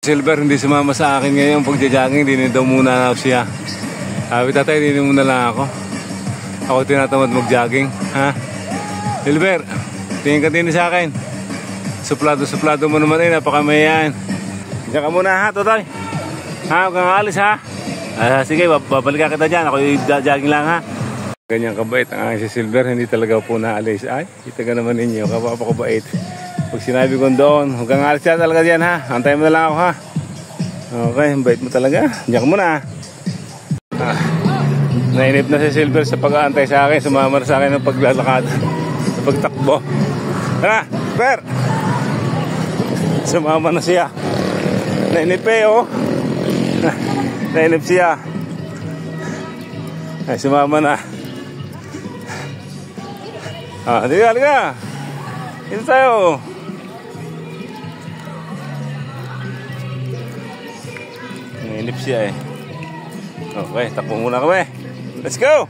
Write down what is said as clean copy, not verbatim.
Silver hindi sumama sa akin ngayon pagja-jogging, hindi daw muna siya. Sabi tatay, hindi muna lang ako. Ako tinatamad mag-jogging, ha? Silver, tingin ka din sa akin. Suplado mo naman napakamayan. Diyan ka muna ha, Totoy. Ha, huwag kang alis ha. Sige, babalik ka kita dyan. Ako jogging lang ha. Ganyan kabait ang aking si Silver, hindi talaga po naalis. Ay, kita ka naman ninyo, kapapakabait. Pag sinabi ko doon, huwag kang alis yan talaga dyan ha. Antayin mo na lang ako ha. Okay, bait mo talaga. Diyan ka muna ha. Nainip na si Silver sa pag-aantay sa akin. Sumama sa akin ng paglalakad. Sa pagtakbo. Tara, Silver! Sumama na siya. Nainip oh. Nainip siya. Ay, sumama na. Halika. Ito tayo. Nainip siya eh. Okay, takbo muna kami. Let's go!